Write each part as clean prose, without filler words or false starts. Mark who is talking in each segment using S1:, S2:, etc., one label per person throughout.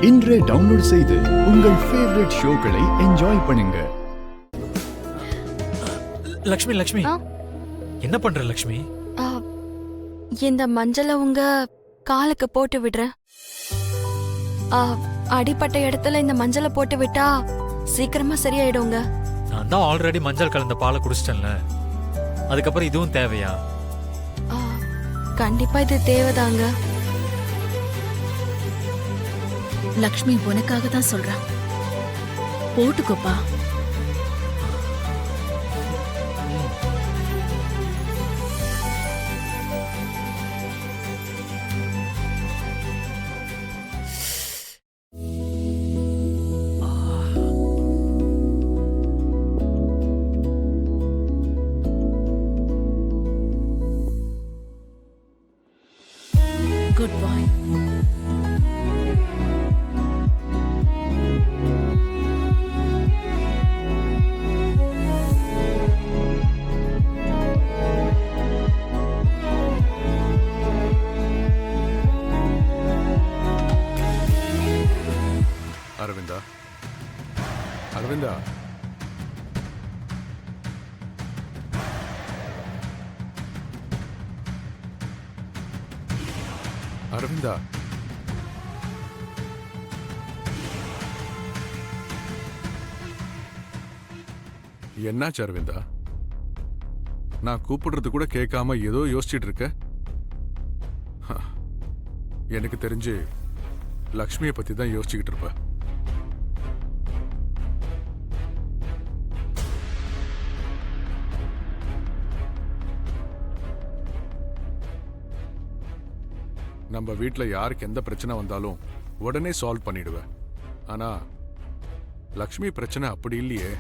S1: இன்றே டவுன்லோட் செய்து உங்கள் ஃபேவரட் ஷோக்களை என்ஜாய் பண்ணுங்க.
S2: லக்ஷ்மி லக்ஷ்மி என்ன பண்ற லக்ஷ்மி?
S3: இந்த மஞ்சளை உங்க காலுக்கு போட்டு விடுறேன். அடிப்பட்ட இடத்துல இந்த மஞ்சளை போட்டு விட்டா சீக்கிரமா சரியாயிடுங்க.
S2: நான் தான் ஆல்ரெடி மஞ்சள் கலந்த பாலை குடிச்சிட்டேன்ல, அதுக்கப்புறம் இதுவும் தேவையா?
S3: கண்டிப்பா இது தேவைதாங்க.
S4: லக்ஷ்மி உனக்காக தான் சொல்றா, போட்டுக்கோப்பா. குட் பாய்.
S5: அரவிந்தா, அரவிந்தா, அரவிந்தா, என்னாச்சு அரவிந்தா? நான் கூப்பிடுறது கூட கேட்காம ஏதோ யோசிச்சுட்டு இருக்க. எனக்கு தெரிஞ்சு லக்ஷ்மியை பத்தி தான் யோசிச்சுக்கிட்டு இருப்ப. நம்ம வீட்டில் யாருக்கு எந்த பிரச்சனை வந்தாலும் உடனே சால்வ் பண்ணிடுவேன். ஆனா லக்ஷ்மி பிரச்சனை அப்படி இல்லையே.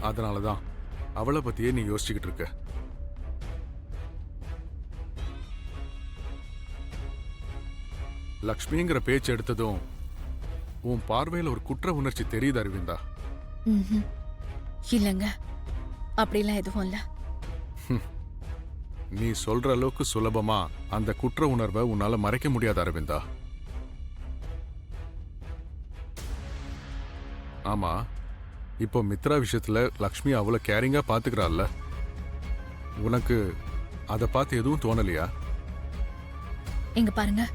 S5: அதனால தான் அவளை பத்தியே நீ யோசிச்சுக்கிட்டு இருக்க. லக்ஷ்மிங்கிற பேச்சு எடுத்ததும் உன் பார்வையில் ஒரு குற்ற உணர்ச்சி தெரியுது அரவிந்தா.
S4: இல்லங்க, அப்படிலாம் எதுவும் இல்ல.
S5: நீ சொல்ற அளவுக்கு சுலபமா அந்த குற்ற உணர்வை உன்னால மறைக்க முடியாது அரவிந்தா. ஆமா, இப்போ மித்ரா விஷயத்துல லக்ஷ்மி அவ்வளவு கேரிங்கா பாத்துக்கிறாள்ல, உனக்கு அதை பார்த்து எதுவும் தோணலையா?
S4: எங்க பாருங்க,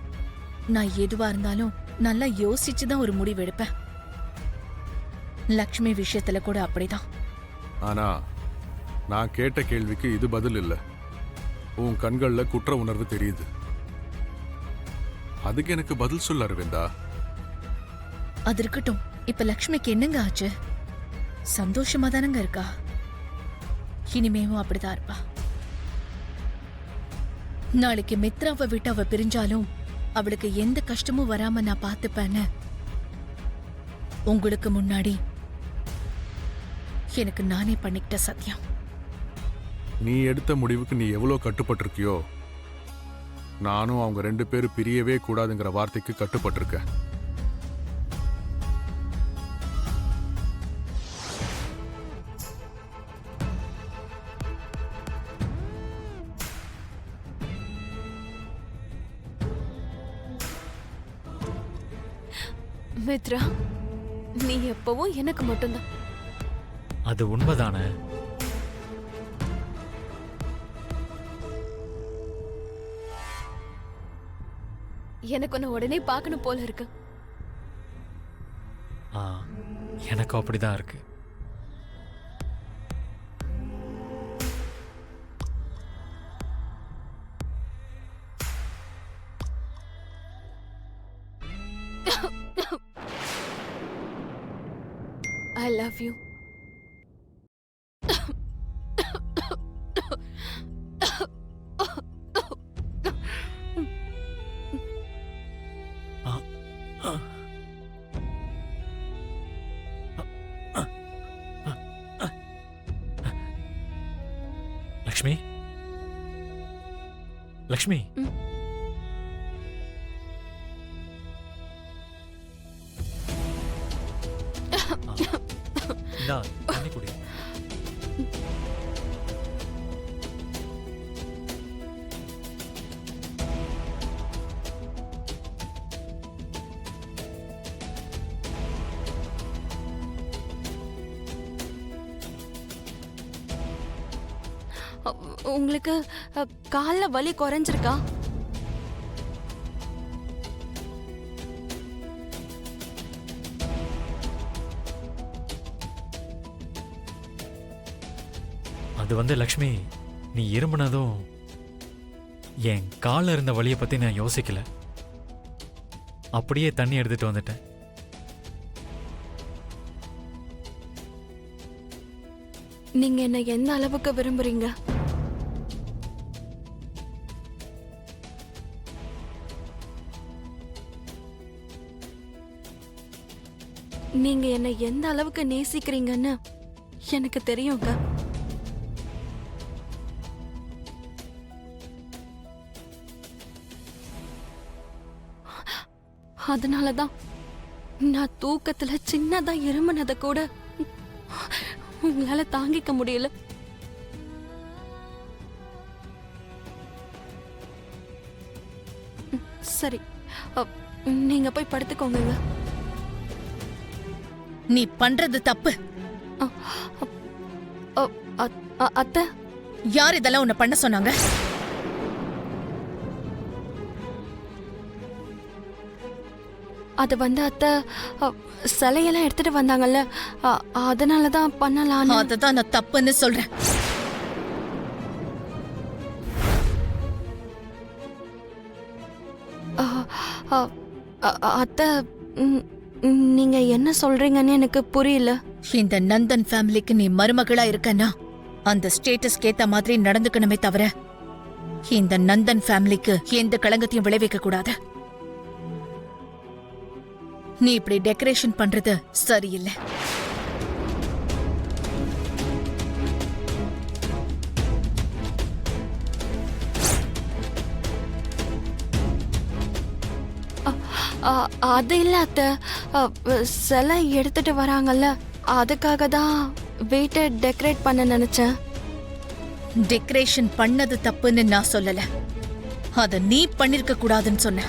S4: நான் எதுவா இருந்தாலும் நல்லா யோசிச்சுதான் ஒரு முடிவு எடுப்பேன். லக்ஷ்மி விஷயத்துல கூட அப்படிதான்.
S5: ஆனா நான் கேட்ட கேள்விக்கு இது பதில் இல்ல. உன் கண்கள்ல குற்ற உணர்வு தெரியுது. அதுக்கு எனக்கு பதில் சொல்ல அரவிந்தா.
S4: அது இருக்கட்டும், இப்ப லக்ஷ்மிக்கு என்னங்க ஆச்சு? சந்தோஷமா தானங்க இருக்கா? இனிமேவும் அப்படிதான் இருப்பா. நாளைக்கு மித்ராவை விட்டு அவ பிரிஞ்சாலும் அவளுக்கு எந்த கஷ்டமும் வராம நான் பார்த்துப்பேன்னு உங்களுக்கு முன்னாடி எனக்கு நானே பண்ணிக்கிட்ட சத்தியம்.
S5: நீ எடுத்த முடிவுக்கு நீ எவ்வளோ கட்டுப்பட்டிருக்கியோ, நானும் அவங்க 2 பேரும் பிரியவே கூடாதுங்கிற வார்த்தைக்கு கட்டுப்பட்டிருக்கேன்.
S3: மித்ரா, நீ எப்பவும் எனக்கு மட்டும்தான்.
S2: அது உண்மைதானே?
S3: எனக்கு உன்னை உடனே பார்க்கணும் போல இருக்கு.
S2: எனக்கும் அப்படிதான் இருக்கு.
S3: I love you.
S2: Lakshmi, Lakshmi, தண்ணி குடி.
S3: உங்களுக்கு கால்ல வலி குறைஞ்சிருக்கா?
S2: அது வந்து லக்ஷ்மி, நீ இருமுனதும் என் கால்ல இருந்த வலியை பத்தி நான் யோசிக்கல. அப்படியே தண்ணி எடுத்துட்டு வந்துட்டேன்.
S3: நீங்க என்ன எந்த அளவுக்கு விரும்புறீங்க? நீங்க என்ன எந்த அளவுக்கு நேசிக்கிறீங்கன்னு எனக்கு தெரியுங்க. அதனாலதான் நான் தூக்கத்துல சின்னதா இருமுனத கூட உங்களால தாங்கிக்க முடியல. சரி, நீங்க போய் படுத்துக்கோங்க.
S4: நீ பண்றது தப்பு.
S3: அத்தை,
S4: யார் இதெல்லாம் உன்னை பண்ண சொன்னாங்க?
S3: அது வந்து அத்தை சிலையெல்லாம் எடுத்துட்டு வந்தாங்கல்ல, அதனாலதான் பண்ணலான்னு.
S4: அததான் நான் தப்புன்னு சொல்றேன்.
S3: அத்தை, நீங்க என்ன சொல்றீங்கன்னு எனக்கு புரியல.
S4: இந்த நந்தன் ஃபேமிலிக்கு நீ மருமகளா இருக்கன்னா அந்த ஸ்டேட்டஸ்க்கு ஏத்த மாதிரி நடந்துக்கணுமே தவிர இந்த நந்தன் ஃபேமிலிக்கு எந்த களங்கத்தையும் விளைவிக்க கூடாது. நீ இப்படி டெக்கரேஷன் பண்றது சரியில்லை.
S3: அது இல்ல அத்தை, சிலை எடுத்துட்டு வராங்கல்ல, அதுக்காக தான் வீட்டை டெக்கரேட் பண்ண நினைச்சேன்.
S4: டெக்கரேஷன் பண்ணது தப்புன்னு நான் சொல்லல, அத நீ பண்ணிருக்க கூடாதுன்னு சொன்ன.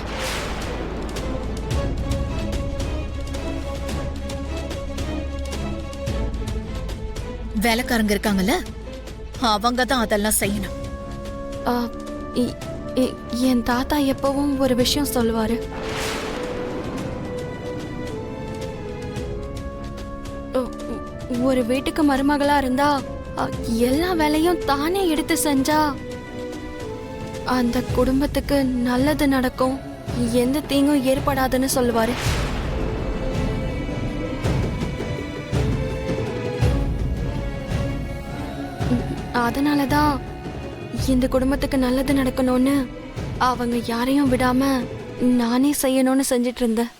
S4: வேலைக்காரங்க இருக்காங்கல்ல, அவங்க தான் அதெல்லாம் செய்யணும்.
S3: என் தாத்தா எப்பவும் ஒரு விஷயம் சொல்லுவாரு. ஒரு வீட்டுக்கு மருமகளா இருந்தா எல்லா வேலையும் தானே எடுத்து செஞ்சா அந்த குடும்பத்துக்கு நல்லது நடக்கும், எந்த தீங்கும் ஏற்படாதுன்னு சொல்லுவாரு. அதனாலதான் இந்த குடும்பத்துக்கு நல்லது நடக்கணும்னு அவங்க யாரையும் விடாம நானே செய்யணும்னு செஞ்சிட்டு இருந்தேன்.